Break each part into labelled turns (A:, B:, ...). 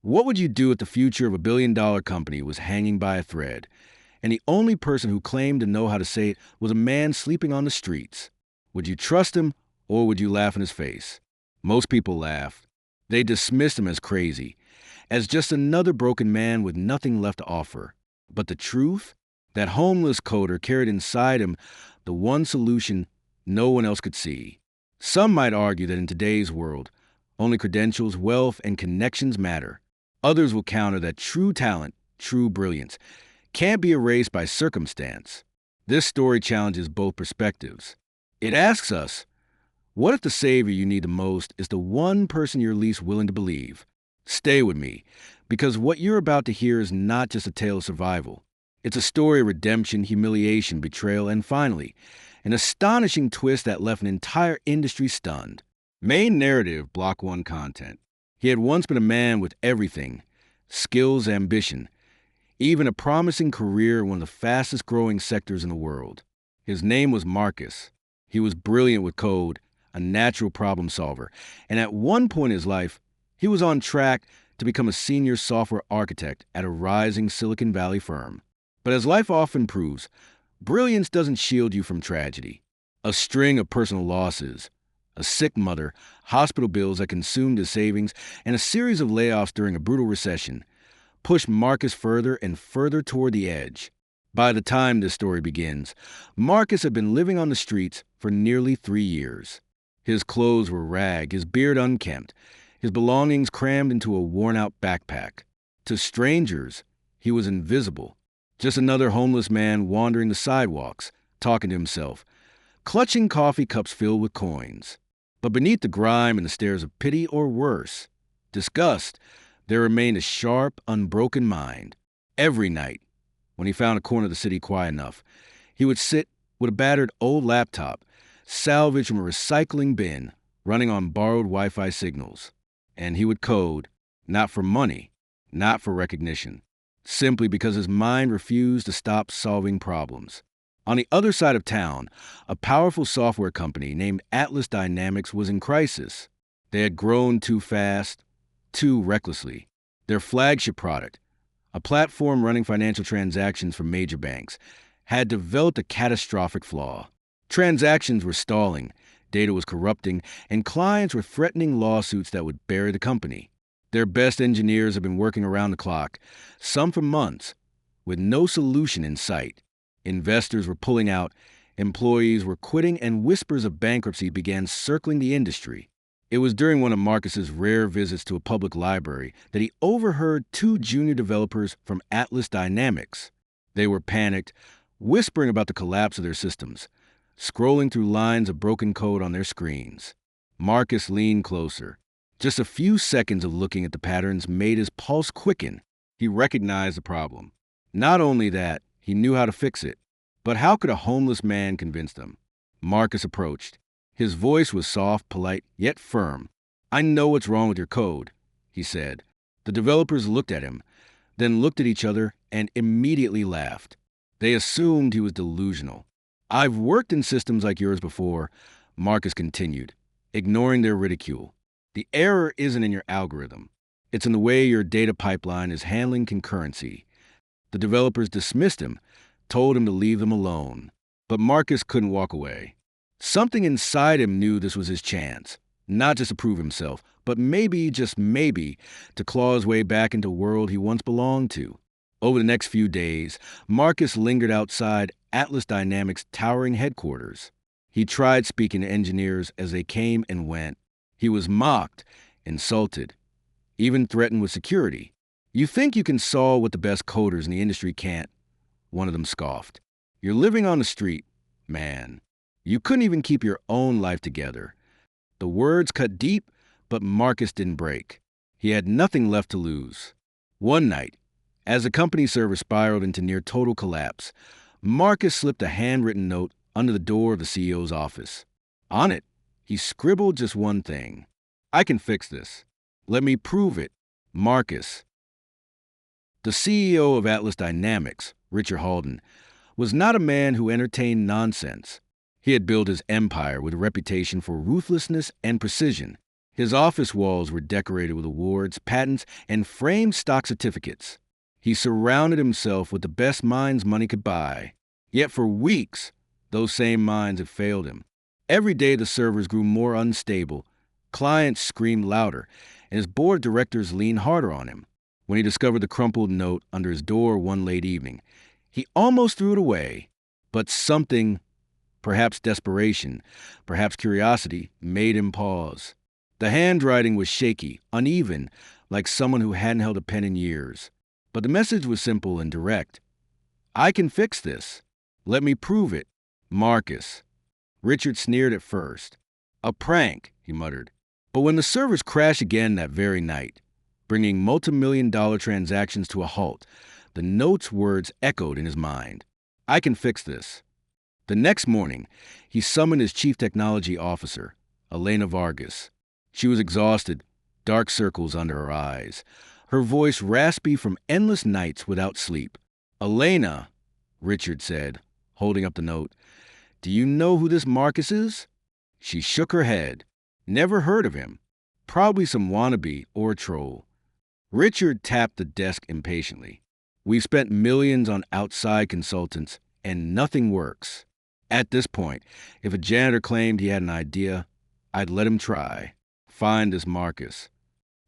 A: What would you do if the future of a billion-dollar company was hanging by a thread, and the only person who claimed to know how to say it was a man sleeping on the streets? Would you trust him, or would you laugh in his face? Most people laughed. They dismissed him as crazy, as just another broken man with nothing left to offer. But the truth? That homeless coder carried inside him the one solution no one else could see. Some might argue that in today's world, only credentials, wealth, and connections matter. Others will counter that true talent, true brilliance, can't be erased by circumstance. This story challenges both perspectives. It asks us, what if the savior you need the most is the one person you're least willing to believe? Stay with me, because what you're about to hear is not just a tale of survival. It's a story of redemption, humiliation, betrayal, and finally, an astonishing twist that left an entire industry stunned. Main narrative, Block 1 content. He had once been a man with everything: skills, ambition, even a promising career in one of the fastest growing sectors in the world. His name was Marcus. He was brilliant with code, a natural problem solver, and at one point in his life, he was on track to become a senior software architect at a rising Silicon Valley firm. But as life often proves, brilliance doesn't shield you from tragedy. A string of personal losses, a sick mother, hospital bills that consumed his savings, and a series of layoffs during a brutal recession pushed Marcus further and further toward the edge. By the time this story begins, Marcus had been living on the streets for nearly 3 years. His clothes were ragged, his beard unkempt, his belongings crammed into a worn-out backpack. To strangers, he was invisible, just another homeless man wandering the sidewalks, talking to himself, clutching coffee cups filled with coins. But beneath the grime and the stares of pity, or worse, disgust, there remained a sharp, unbroken mind. Every night, when he found a corner of the city quiet enough, he would sit with a battered old laptop, salvaged from a recycling bin, running on borrowed Wi-Fi signals. And he would code, not for money, not for recognition, simply because his mind refused to stop solving problems. On the other side of town, a powerful software company named Atlas Dynamics was in crisis. They had grown too fast, too recklessly. Their flagship product, a platform running financial transactions for major banks, had developed a catastrophic flaw. Transactions were stalling, data was corrupting, and clients were threatening lawsuits that would bury the company. Their best engineers had been working around the clock, some for months, with no solution in sight. Investors were pulling out, employees were quitting, and whispers of bankruptcy began circling the industry. It was during one of Marcus's rare visits to a public library that he overheard 2 junior developers from Atlas Dynamics. They were panicked, whispering about the collapse of their systems, scrolling through lines of broken code on their screens. Marcus leaned closer. Just a few seconds of looking at the patterns made his pulse quicken. He recognized the problem. Not only that, he knew how to fix it. But how could a homeless man convince them? Marcus approached. His voice was soft, polite, yet firm. "I know what's wrong with your code," he said. The developers looked at him, then looked at each other and immediately laughed. They assumed he was delusional. "I've worked in systems like yours before," Marcus continued, ignoring their ridicule. "The error isn't in your algorithm. It's in the way your data pipeline is handling concurrency." The developers dismissed him, told him to leave them alone. But Marcus couldn't walk away. Something inside him knew this was his chance, not just to prove himself, but maybe, just maybe, to claw his way back into a world he once belonged to. Over the next few days, Marcus lingered outside Atlas Dynamics' towering headquarters. He tried speaking to engineers as they came and went. He was mocked, insulted, even threatened with security. "You think you can solve what the best coders in the industry can't?" one of them scoffed. "You're living on the street, man. You couldn't even keep your own life together." The words cut deep, but Marcus didn't break. He had nothing left to lose. One night, as the company server spiraled into near total collapse, Marcus slipped a handwritten note under the door of the CEO's office. On it, he scribbled just one thing: "I can fix this. Let me prove it. Marcus." The CEO of Atlas Dynamics, Richard Halden, was not a man who entertained nonsense. He had built his empire with a reputation for ruthlessness and precision. His office walls were decorated with awards, patents, and framed stock certificates. He surrounded himself with the best minds money could buy. Yet for weeks, those same minds had failed him. Every day the servers grew more unstable, clients screamed louder, and his board of directors leaned harder on him. When he discovered the crumpled note under his door one late evening, he almost threw it away. But something, perhaps desperation, perhaps curiosity, made him pause. The handwriting was shaky, uneven, like someone who hadn't held a pen in years. But the message was simple and direct. I can fix this. Let me prove it. Marcus. Richard sneered at first. A prank, he muttered. But when the servers crashed again that very night, bringing multi-million-dollar transactions to a halt, the note's words echoed in his mind. I can fix this. The next morning, he summoned his chief technology officer, Elena Vargas. She was exhausted, dark circles under her eyes, her voice raspy from endless nights without sleep. Elena, Richard said, holding up the note, do you know who this Marcus is? She shook her head. Never heard of him. Probably some wannabe or a troll. Richard tapped the desk impatiently. We've spent millions on outside consultants, and nothing works. At this point, if a janitor claimed he had an idea, I'd let him try. Find this Marcus.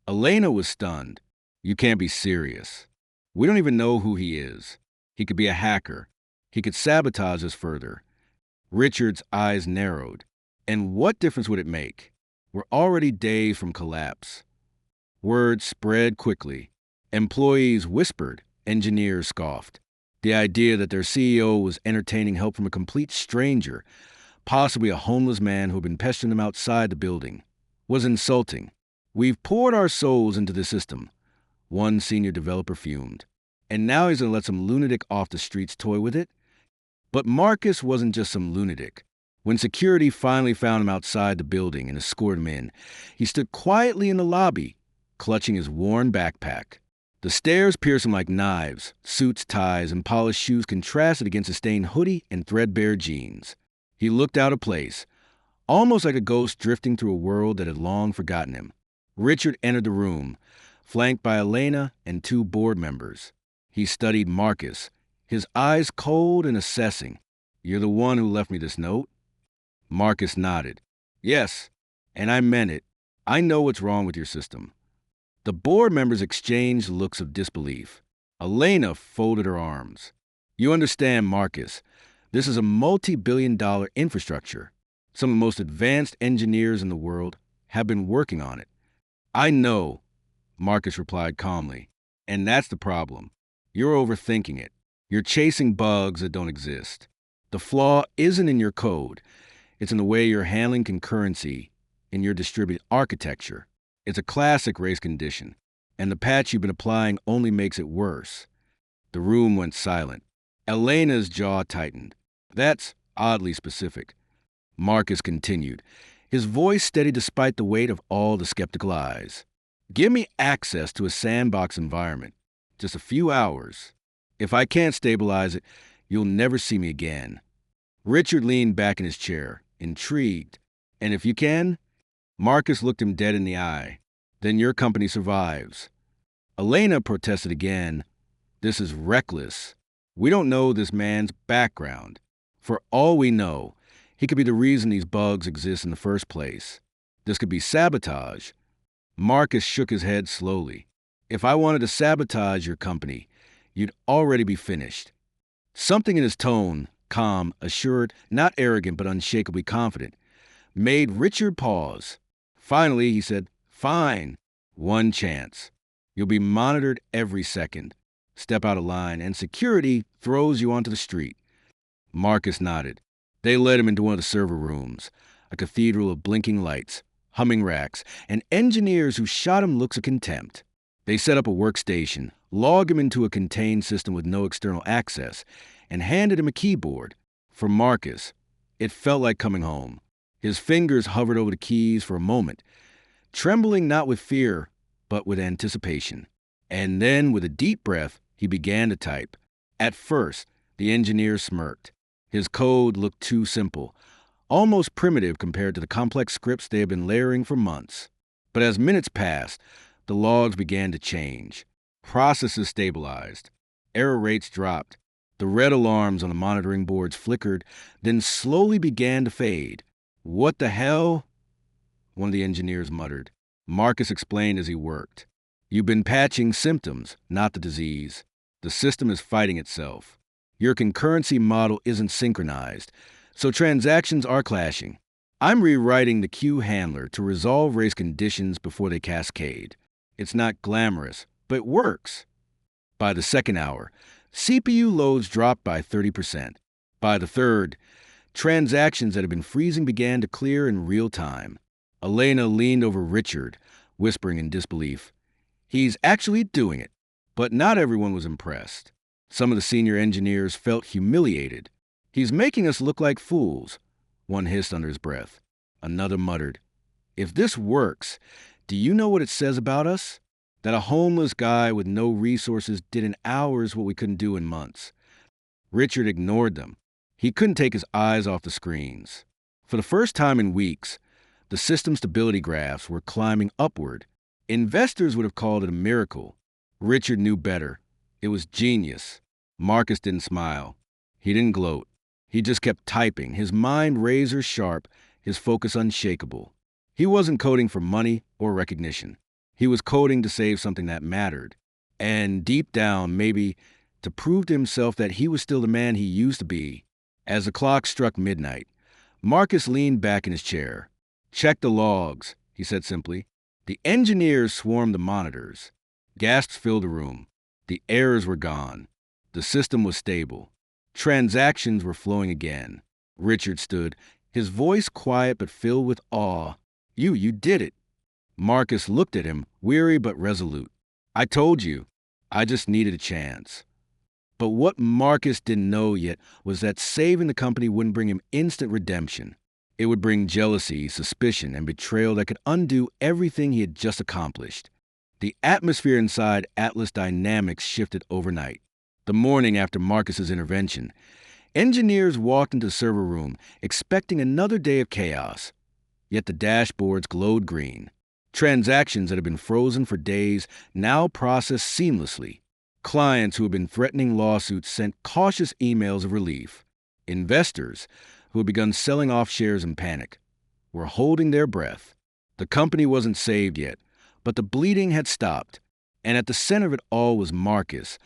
A: Elena was stunned. You can't be serious. We don't even know who he is. He could be a hacker. He could sabotage us further. Richard's eyes narrowed. And what difference would it make? We're already days from collapse. Word spread quickly. Employees whispered. Engineers scoffed. The idea that their CEO was entertaining help from a complete stranger, possibly a homeless man who had been pestering them outside the building, was insulting. We've poured our souls into the system, one senior developer fumed. And now he's going to let some lunatic off the streets toy with it? But Marcus wasn't just some lunatic. When security finally found him outside the building and escorted him in, he stood quietly in the lobby, clutching his worn backpack. The stares pierced him like knives. Suits, ties, and polished shoes contrasted against a stained hoodie and threadbare jeans. He looked out of place, almost like a ghost drifting through a world that had long forgotten him. Richard entered the room, flanked by Elena and two board members. He studied Marcus, his eyes cold and assessing. You're the one who left me this note? Marcus nodded. Yes, and I meant it. I know what's wrong with your system. The board members exchanged looks of disbelief. Elena folded her arms. You understand, Marcus. This is a multi-billion-dollar infrastructure. Some of the most advanced engineers in the world have been working on it. I know, Marcus replied calmly. And that's the problem. You're overthinking it. You're chasing bugs that don't exist. The flaw isn't in your code. It's in the way you're handling concurrency in your distributed architecture. It's a classic race condition, and the patch you've been applying only makes it worse. The room went silent. Elena's jaw tightened. That's oddly specific. Marcus continued, his voice steady despite the weight of all the skeptical eyes. Give me access to a sandbox environment. Just a few hours. If I can't stabilize it, you'll never see me again. Richard leaned back in his chair, intrigued. And if you can? Marcus looked him dead in the eye. Then your company survives. Elena protested again. This is reckless. We don't know this man's background. For all we know, he could be the reason these bugs exist in the first place. This could be sabotage. Marcus shook his head slowly. If I wanted to sabotage your company, you'd already be finished. Something in his tone, calm, assured, not arrogant but unshakably confident, made Richard pause. Finally, he said, Fine. One chance. You'll be monitored every second. Step out of line, and security throws you onto the street. Marcus nodded. They led him into one of the server rooms, a cathedral of blinking lights, humming racks, and engineers who shot him looks of contempt. They set up a workstation, logged him into a contained system with no external access, and handed him a keyboard. For Marcus, it felt like coming home. His fingers hovered over the keys for a moment, trembling not with fear, but with anticipation. And then, with a deep breath, he began to type. At first, the engineer smirked. His code looked too simple, almost primitive compared to the complex scripts they had been layering for months. But as minutes passed, the logs began to change. Processes stabilized. Error rates dropped. The red alarms on the monitoring boards flickered, then slowly began to fade. "What the hell?" one of the engineers muttered. Marcus explained as he worked. "You've been patching symptoms, not the disease. The system is fighting itself. Your concurrency model isn't synchronized, so transactions are clashing. I'm rewriting the queue handler to resolve race conditions before they cascade. It's not glamorous, but it works." By the second hour, CPU loads dropped by 30%. By the third, transactions that had been freezing began to clear in real time. Elena leaned over Richard, whispering in disbelief, "He's actually doing it." But not everyone was impressed. Some of the senior engineers felt humiliated. "He's making us look like fools," one hissed under his breath. Another muttered, "If this works, do you know what it says about us? That a homeless guy with no resources did in hours what we couldn't do in months." Richard ignored them. He couldn't take his eyes off the screens. For the first time in weeks, the system stability graphs were climbing upward. Investors would have called it a miracle. Richard knew better. It was genius. Marcus didn't smile. He didn't gloat. He just kept typing, his mind razor sharp, his focus unshakable. He wasn't coding for money or recognition. He was coding to save something that mattered. And deep down, maybe, to prove to himself that he was still the man he used to be. As the clock struck midnight, Marcus leaned back in his chair. "Check the logs," he said simply. The engineers swarmed the monitors. Gasps filled the room. The errors were gone. The system was stable. Transactions were flowing again. Richard stood, his voice quiet but filled with awe. You did it." Marcus looked at him, weary but resolute. "I told you. I just needed a chance." But what Marcus didn't know yet was that saving the company wouldn't bring him instant redemption. It would bring jealousy, suspicion, and betrayal that could undo everything he had just accomplished. The atmosphere inside Atlas Dynamics shifted overnight. The morning after Marcus's intervention, engineers walked into the server room expecting another day of chaos. Yet the dashboards glowed green. Transactions that had been frozen for days now processed seamlessly. Clients who had been threatening lawsuits sent cautious emails of relief. Investors, who had begun selling off shares in panic, were holding their breath. The company wasn't saved yet, but the bleeding had stopped. And at the center of it all was Marcus,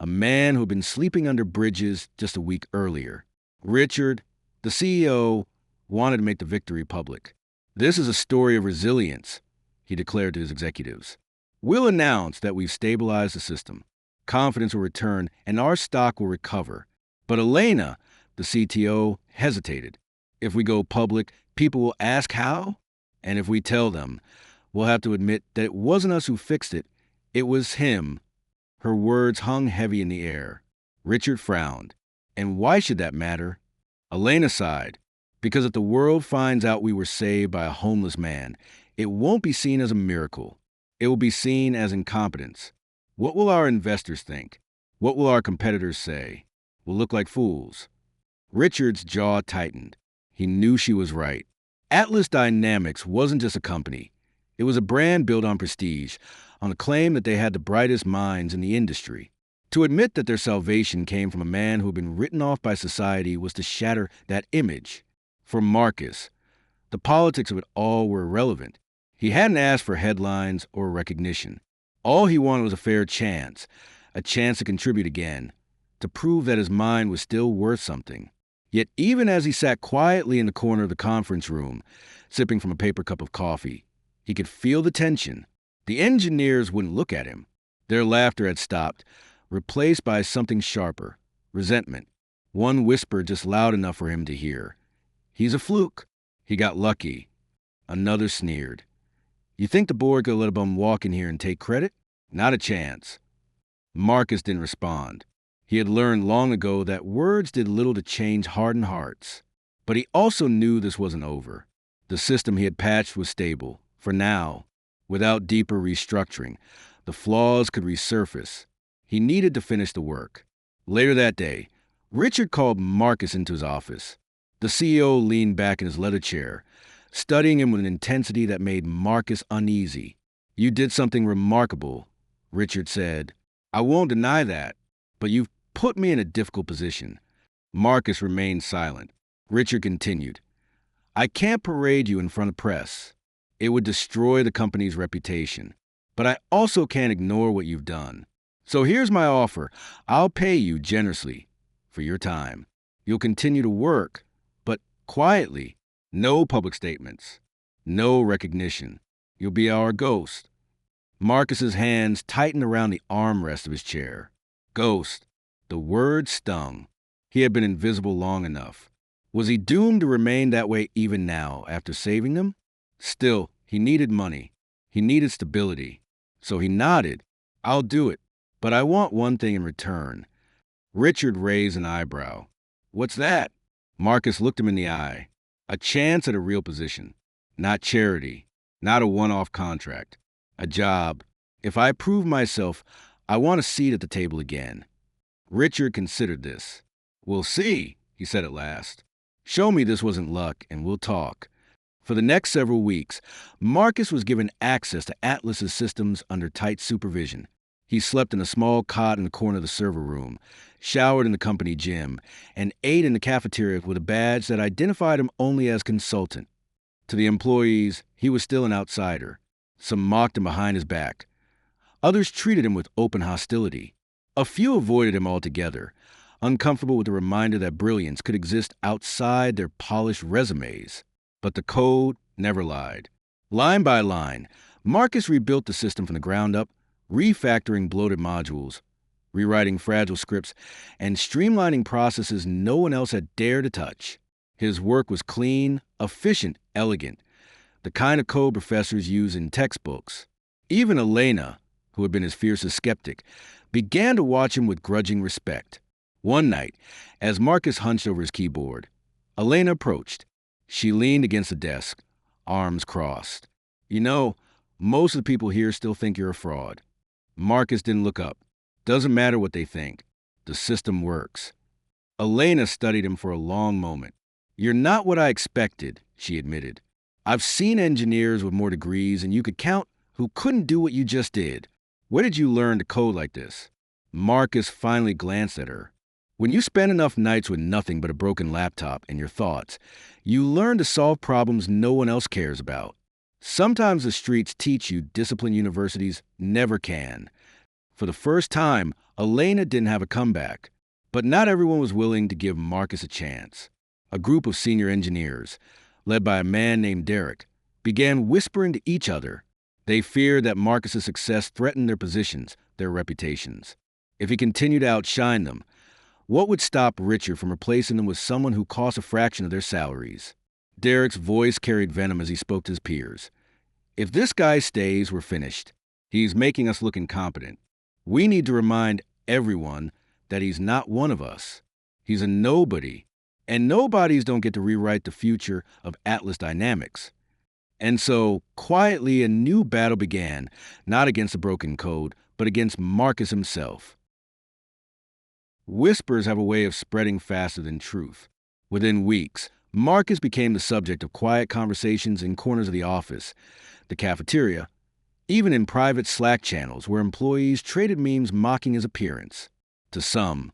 A: a man who had been sleeping under bridges just a week earlier. Richard, the CEO, wanted to make the victory public. "This is a story of resilience," he declared to his executives. "We'll announce that we've stabilized the system. Confidence will return, and our stock will recover." But Elena, the CTO, hesitated. "If we go public, people will ask how? And if we tell them, we'll have to admit that it wasn't us who fixed it. It was him." Her words hung heavy in the air. Richard frowned. "And why should that matter?" Elena sighed. "Because if the world finds out we were saved by a homeless man, it won't be seen as a miracle. It will be seen as incompetence. What will our investors think? What will our competitors say? We'll look like fools." Richard's jaw tightened. He knew she was right. Atlas Dynamics wasn't just a company. It was a brand built on prestige, on the claim that they had the brightest minds in the industry. To admit that their salvation came from a man who had been written off by society was to shatter that image. For Marcus, the politics of it all were irrelevant. He hadn't asked for headlines or recognition. All he wanted was a fair chance, a chance to contribute again, to prove that his mind was still worth something. Yet even as he sat quietly in the corner of the conference room, sipping from a paper cup of coffee, he could feel the tension. The engineers wouldn't look at him. Their laughter had stopped, replaced by something sharper, resentment. One whispered just loud enough for him to hear. "He's a fluke. He got lucky." Another sneered. "You think the board could let a bum walk in here and take credit? Not a chance." Marcus didn't respond. He had learned long ago that words did little to change hardened hearts. But he also knew this wasn't over. The system he had patched was stable, for now. Without deeper restructuring, the flaws could resurface. He needed to finish the work. Later that day, Richard called Marcus into his office. The CEO leaned back in his leather chair, studying him with an intensity that made Marcus uneasy. "You did something remarkable," Richard said. "I won't deny that, but you've put me in a difficult position." Marcus remained silent. Richard continued, "I can't parade you in front of press. It would destroy the company's reputation. But I also can't ignore what you've done. So here's my offer. I'll pay you generously for your time. You'll continue to work, but quietly. No public statements. No recognition. You'll be our ghost." Marcus's hands tightened around the armrest of his chair. Ghost. The word stung. He had been invisible long enough. Was he doomed to remain that way even now, after saving them? Still, he needed money. He needed stability. So he nodded. "I'll do it, but I want one thing in return." Richard raised an eyebrow. "What's that?" Marcus looked him in the eye. "A chance at a real position. Not charity. Not a one-off contract. A job. If I prove myself, I want a seat at the table again." Richard considered this. "We'll see," he said at last. "Show me this wasn't luck, and we'll talk." For the next several weeks, Marcus was given access to Atlas's systems under tight supervision. He slept in a small cot in the corner of the server room, showered in the company gym, and ate in the cafeteria with a badge that identified him only as consultant. To the employees, he was still an outsider. Some mocked him behind his back. Others treated him with open hostility. A few avoided him altogether, uncomfortable with the reminder that brilliance could exist outside their polished resumes. But the code never lied. Line by line, Marcus rebuilt the system from the ground up, refactoring bloated modules, rewriting fragile scripts, and streamlining processes no one else had dared to touch. His work was clean, efficient, elegant, the kind of code professors use in textbooks. Even Elena, who had been his fiercest skeptic, began to watch him with grudging respect. One night, as Marcus hunched over his keyboard, Elena approached. She leaned against the desk, arms crossed. "You know, most of the people here still think you're a fraud." Marcus didn't look up. "Doesn't matter what they think. The system works." Elena studied him for a long moment. "You're not what I expected," she admitted. "I've seen engineers with more degrees, and you could count, who couldn't do what you just did. Where did you learn to code like this?" Marcus finally glanced at her. "When you spend enough nights with nothing but a broken laptop and your thoughts, you learn to solve problems no one else cares about. Sometimes the streets teach you discipline universities never can." For the first time, Elena didn't have a comeback. But not everyone was willing to give Marcus a chance. A group of senior engineers, led by a man named Derek, began whispering to each other. They feared that Marcus's success threatened their positions, their reputations. If he continued to outshine them, what would stop Richard from replacing them with someone who cost a fraction of their salaries? Derek's voice carried venom as he spoke to his peers. "If this guy stays, we're finished. He's making us look incompetent. We need to remind everyone that he's not one of us. He's a nobody. And nobodies don't get to rewrite the future of Atlas Dynamics." And so, quietly, a new battle began, not against the broken code, but against Marcus himself. Whispers have a way of spreading faster than truth. Within weeks, Marcus became the subject of quiet conversations in corners of the office, the cafeteria, even in private Slack channels where employees traded memes mocking his appearance. To some,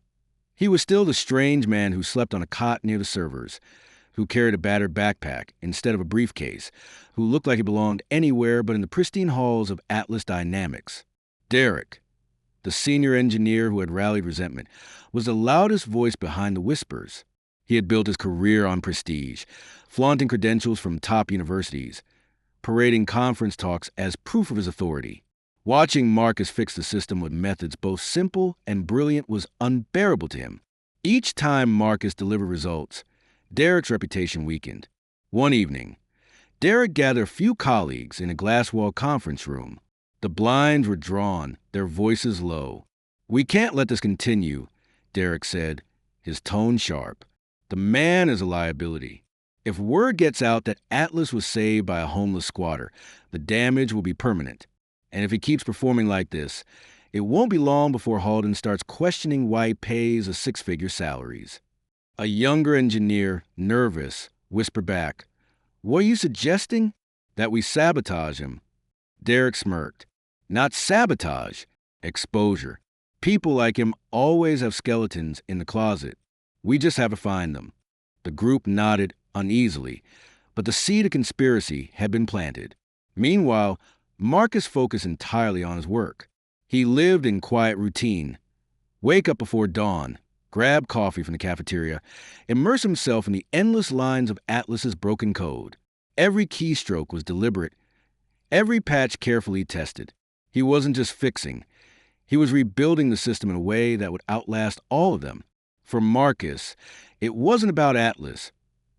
A: he was still the strange man who slept on a cot near the servers, who carried a battered backpack instead of a briefcase, who looked like he belonged anywhere but in the pristine halls of Atlas Dynamics. Derek, the senior engineer who had rallied resentment, was the loudest voice behind the whispers. He had built his career on prestige, flaunting credentials from top universities, parading conference talks as proof of his authority. Watching Marcus fix the system with methods both simple and brilliant was unbearable to him. Each time Marcus delivered results, Derek's reputation weakened. One evening, Derek gathered a few colleagues in a glass-walled conference room. The blinds were drawn, their voices low. "We can't let this continue," Derek said, his tone sharp. "The man is a liability. If word gets out that Atlas was saved by a homeless squatter, the damage will be permanent. And if he keeps performing like this, it won't be long before Halden starts questioning why he pays a six-figure salaries." A younger engineer, nervous, whispered back, What are you suggesting? That we sabotage him. Derek smirked. Not sabotage, exposure. People like him always have skeletons in the closet. We just have to find them. The group nodded uneasily, but the seed of conspiracy had been planted. Meanwhile, Marcus focused entirely on his work. He lived in quiet routine. Wake up before dawn, grab coffee from the cafeteria, immerse himself in the endless lines of Atlas's broken code. Every keystroke was deliberate, every patch carefully tested. He wasn't just fixing, he was rebuilding the system in a way that would outlast all of them. For Marcus, it wasn't about Atlas,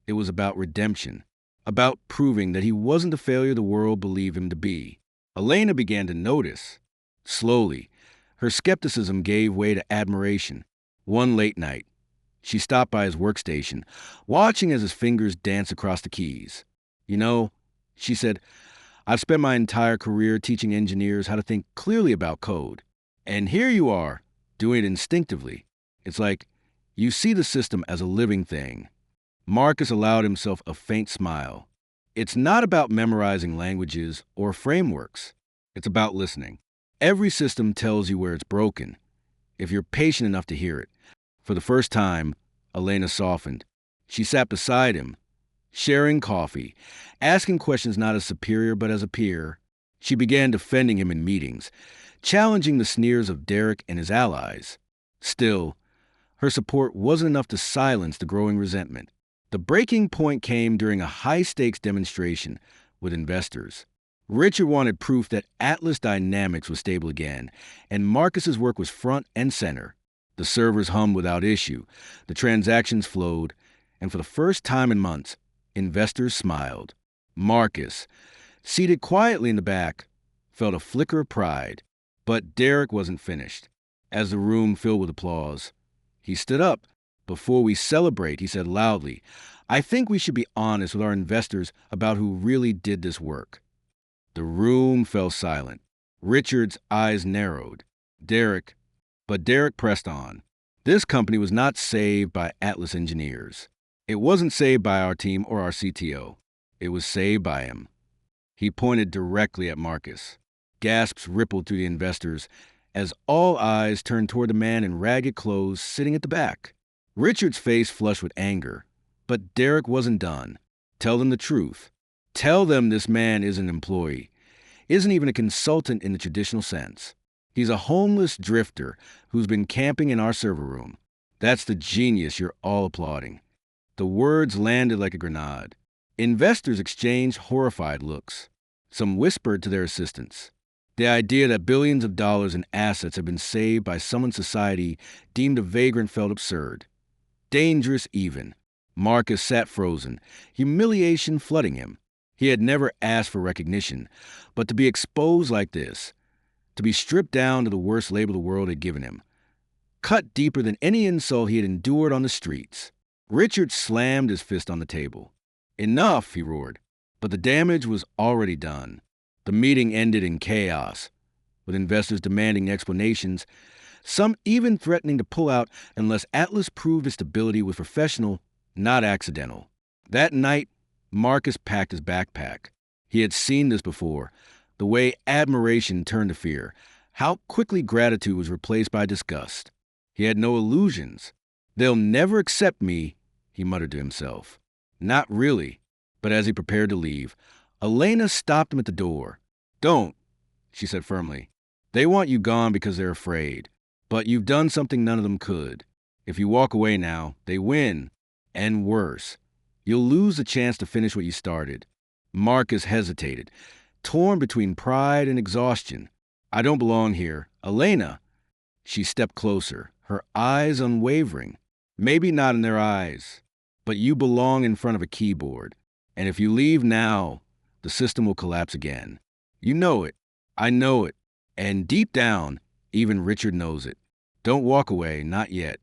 A: it was about redemption, about proving that he wasn't the failure the world believed him to be. Elena began to notice. Slowly, her skepticism gave way to admiration. One late night, she stopped by his workstation, watching as his fingers danced across the keys. You know, she said, I've spent my entire career teaching engineers how to think clearly about code. And here you are, doing it instinctively. It's like you see the system as a living thing. Marcus allowed himself a faint smile. It's not about memorizing languages or frameworks. It's about listening. Every system tells you where it's broken, if you're patient enough to hear it. For the first time, Elena softened. She sat beside him, sharing coffee, asking questions not as superior but as a peer. She began defending him in meetings, challenging the sneers of Derek and his allies. Still, her support wasn't enough to silence the growing resentment. The breaking point came during a high-stakes demonstration with investors. Richard wanted proof that Atlas Dynamics was stable again, and Marcus's work was front and center. The servers hummed without issue, the transactions flowed, and for the first time in months, investors smiled. Marcus, seated quietly in the back, felt a flicker of pride. But Derek wasn't finished. As the room filled with applause, he stood up. Before we celebrate, he said loudly, I think we should be honest with our investors about who really did this work. The room fell silent. Richard's eyes narrowed. Derek pressed on. This company was not saved by Atlas engineers. It wasn't saved by our team or our CTO. It was saved by him. He pointed directly at Marcus. Gasps rippled through the investors as all eyes turned toward the man in ragged clothes sitting at the back. Richard's face flushed with anger, but Derek wasn't done. Tell them the truth. Tell them this man isn't an employee, isn't even a consultant in the traditional sense. He's a homeless drifter who's been camping in our server room. That's the genius you're all applauding. The words landed like a grenade. Investors exchanged horrified looks. Some whispered to their assistants. The idea that billions of dollars in assets had been saved by someone society deemed a vagrant felt absurd. Dangerous even. Marcus sat frozen, humiliation flooding him. He had never asked for recognition, but to be exposed like this, to be stripped down to the worst label the world had given him, cut deeper than any insult he had endured on the streets. Richard slammed his fist on the table. Enough, he roared. But the damage was already done. The meeting ended in chaos, with investors demanding explanations, some even threatening to pull out unless Atlas proved its stability was professional, not accidental. That night, Marcus packed his backpack. He had seen this before, the way admiration turned to fear, how quickly gratitude was replaced by disgust. He had no illusions. They'll never accept me, he muttered to himself. Not really. But as he prepared to leave, Elena stopped him at the door. Don't, she said firmly. They want you gone because they're afraid. But you've done something none of them could. If you walk away now, they win. And worse, you'll lose the chance to finish what you started. Marcus hesitated, torn between pride and exhaustion. I don't belong here. Elena! She stepped closer, her eyes unwavering. Maybe not in their eyes, but you belong in front of a keyboard. And if you leave now, the system will collapse again. You know it. I know it. And deep down, even Richard knows it. Don't walk away, not yet.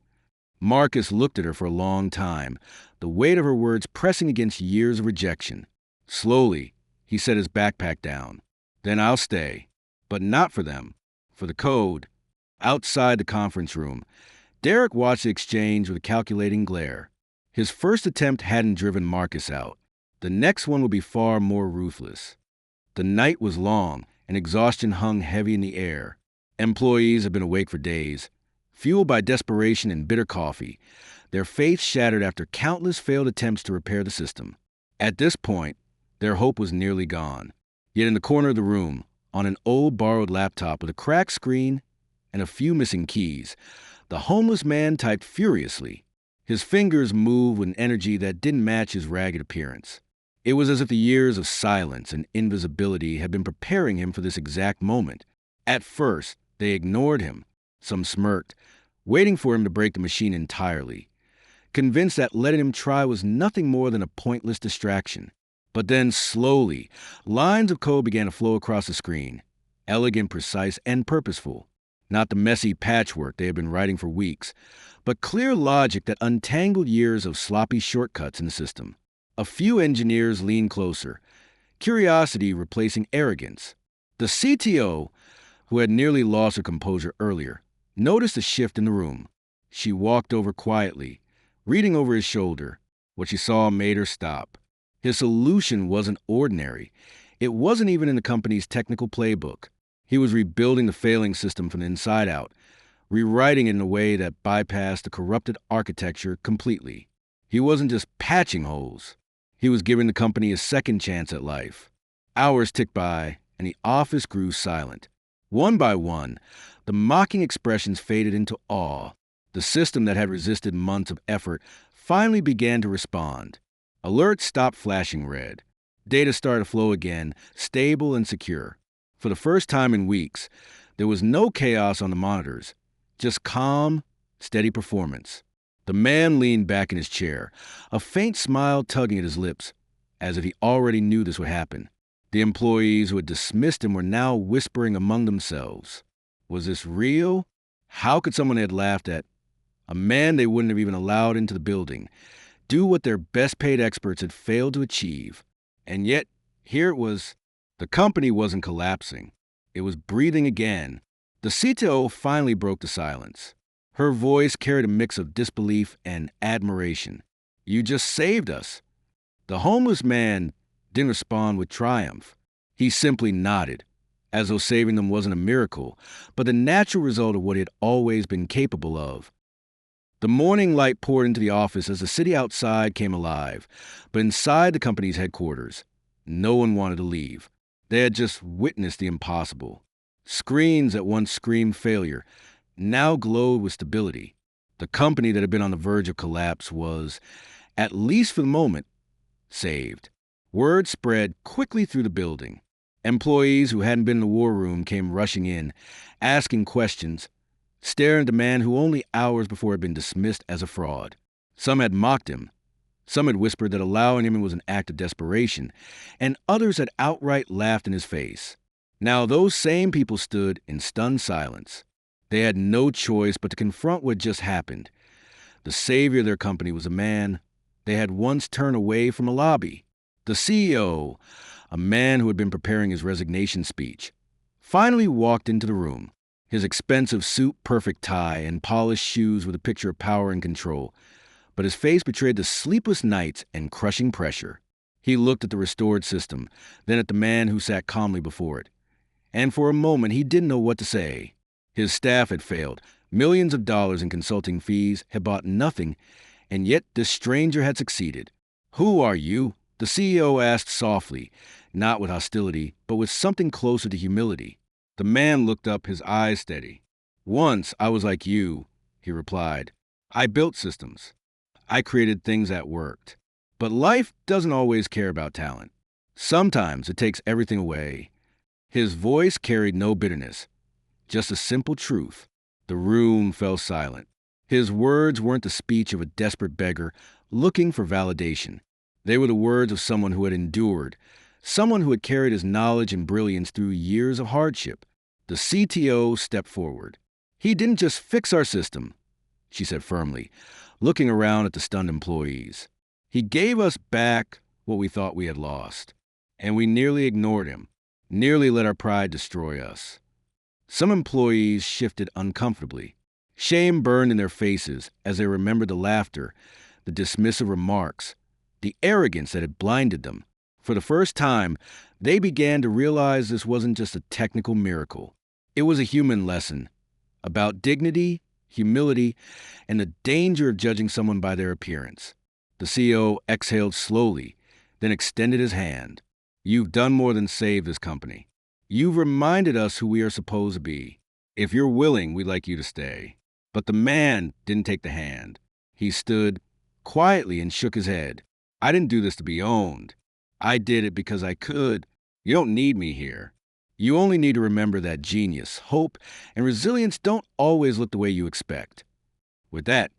A: Marcus looked at her for a long time, the weight of her words pressing against years of rejection. Slowly, he set his backpack down. Then I'll stay. But not for them. For the code. Outside the conference room, Derek watched the exchange with a calculating glare. His first attempt hadn't driven Marcus out. The next one would be far more ruthless. The night was long, and exhaustion hung heavy in the air. Employees had been awake for days, fueled by desperation and bitter coffee, their faith shattered after countless failed attempts to repair the system. At this point, their hope was nearly gone. Yet in the corner of the room, on an old borrowed laptop with a cracked screen and a few missing keys, the homeless man typed furiously. His fingers moved with an energy that didn't match his ragged appearance. It was as if the years of silence and invisibility had been preparing him for this exact moment. At first, they ignored him. Some smirked, waiting for him to break the machine entirely, convinced that letting him try was nothing more than a pointless distraction. But then, slowly, lines of code began to flow across the screen, elegant, precise, and purposeful. Not the messy patchwork they had been writing for weeks, but clear logic that untangled years of sloppy shortcuts in the system. A few engineers leaned closer, curiosity replacing arrogance. The CTO, who had nearly lost her composure earlier, noticed a shift in the room. She walked over quietly, reading over his shoulder. What she saw made her stop. His solution wasn't ordinary. It wasn't even in the company's technical playbook. He was rebuilding the failing system from the inside out, rewriting it in a way that bypassed the corrupted architecture completely. He wasn't just patching holes. He was giving the company a second chance at life. Hours ticked by, and the office grew silent. One by one, the mocking expressions faded into awe. The system that had resisted months of effort finally began to respond. Alerts stopped flashing red. Data started to flow again, stable and secure. For the first time in weeks, there was no chaos on the monitors, just calm, steady performance. The man leaned back in his chair, a faint smile tugging at his lips, as if he already knew this would happen. The employees who had dismissed him were now whispering among themselves. Was this real? How could someone they had laughed at, a man they wouldn't have even allowed into the building, do what their best-paid experts had failed to achieve? And yet, here it was. The company wasn't collapsing. It was breathing again. The CTO finally broke the silence. Her voice carried a mix of disbelief and admiration. "You just saved us." The homeless man didn't respond with triumph. He simply nodded, as though saving them wasn't a miracle, but the natural result of what he had always been capable of. The morning light poured into the office as the city outside came alive, but inside the company's headquarters, no one wanted to leave. They had just witnessed the impossible. Screens that once screamed failure now glowed with stability. The company that had been on the verge of collapse was, at least for the moment, saved. Word spread quickly through the building. Employees who hadn't been in the war room came rushing in, asking questions, staring at the man who only hours before had been dismissed as a fraud. Some had mocked him. Some had whispered that allowing him was an act of desperation, and others had outright laughed in his face. Now those same people stood in stunned silence. They had no choice but to confront what just happened. The savior of their company was a man they had once turned away from a lobby. The CEO, a man who had been preparing his resignation speech, finally walked into the room. His expensive suit, perfect tie, and polished shoes were the picture of power and control, but his face betrayed the sleepless nights and crushing pressure. He looked at the restored system, then at the man who sat calmly before it. And for a moment he didn't know what to say. His staff had failed. Millions of dollars in consulting fees had bought nothing, and yet this stranger had succeeded. "Who are you?" the CEO asked softly, not with hostility, but with something closer to humility. The man looked up, his eyes steady. "Once I was like you," he replied. "I built systems. I created things that worked. But life doesn't always care about talent. Sometimes it takes everything away." His voice carried no bitterness, just a simple truth. The room fell silent. His words weren't the speech of a desperate beggar looking for validation. They were the words of someone who had endured, someone who had carried his knowledge and brilliance through years of hardship. The CTO stepped forward. "He didn't just fix our system," she said firmly, looking around at the stunned employees. "He gave us back what we thought we had lost. And we nearly ignored him, nearly let our pride destroy us." Some employees shifted uncomfortably. Shame burned in their faces as they remembered the laughter, the dismissive remarks, the arrogance that had blinded them. For the first time, they began to realize this wasn't just a technical miracle. It was a human lesson about dignity, humility, and the danger of judging someone by their appearance. The CEO exhaled slowly, then extended his hand. You've done more than save this company. You've reminded us who we are supposed to be. If you're willing, we'd like you to stay. But the man didn't take the hand. He stood quietly and shook his head. I didn't do this to be owned. I did it because I could. You don't need me here. You only need to remember that genius, hope, and resilience don't always look the way you expect. With that,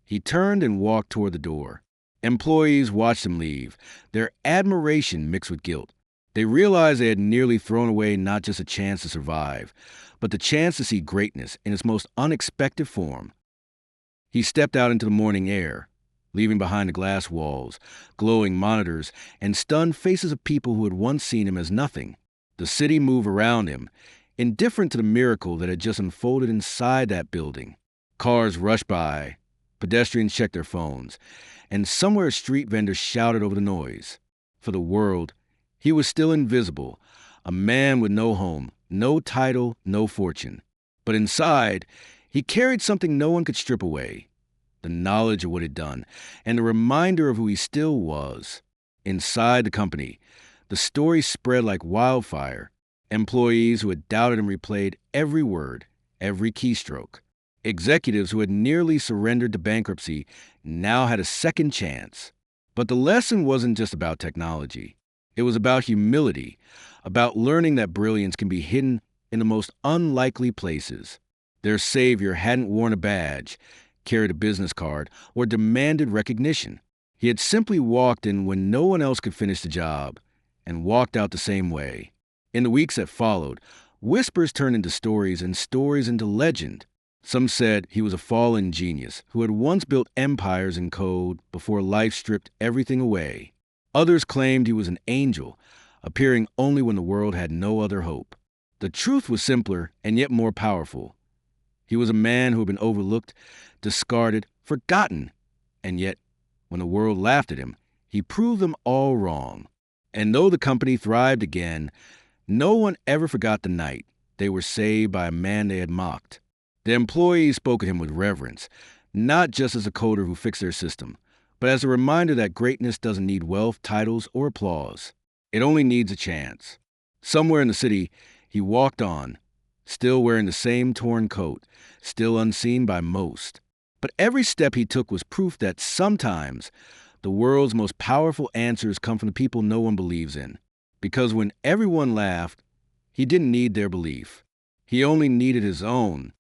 A: he turned and walked toward the door. Employees watched him leave, their admiration mixed with guilt. They realized they had nearly thrown away not just a chance to survive, but the chance to see greatness in its most unexpected form. He stepped out into the morning air, leaving behind the glass walls, glowing monitors, and stunned faces of people who had once seen him as nothing. The city moved around him, indifferent to the miracle that had just unfolded inside that building. Cars rushed by, pedestrians checked their phones, and somewhere a street vendor shouted over the noise. For the world, he was still invisible, a man with no home, no title, no fortune. But inside, he carried something no one could strip away: the knowledge of what he'd done, and the reminder of who he still was. Inside the company, the story spread like wildfire. Employees who had doubted and replayed every word, every keystroke. Executives who had nearly surrendered to bankruptcy now had a second chance. But the lesson wasn't just about technology. It was about humility, about learning that brilliance can be hidden in the most unlikely places. Their savior hadn't worn a badge, carried a business card, or demanded recognition. He had simply walked in when no one else could finish the job, and walked out the same way. In the weeks that followed, whispers turned into stories and stories into legend. Some said he was a fallen genius who had once built empires in code before life stripped everything away. Others claimed he was an angel, appearing only when the world had no other hope. The truth was simpler and yet more powerful. He was a man who had been overlooked, discarded, forgotten, and yet, when the world laughed at him, he proved them all wrong. And though the company thrived again, no one ever forgot the night they were saved by a man they had mocked. The employees spoke of him with reverence, not just as a coder who fixed their system, but as a reminder that greatness doesn't need wealth, titles, or applause. It only needs a chance. Somewhere in the city, he walked on, still wearing the same torn coat, still unseen by most. But every step he took was proof that sometimes the world's most powerful answers come from the people no one believes in. Because when everyone laughed, he didn't need their belief. He only needed his own.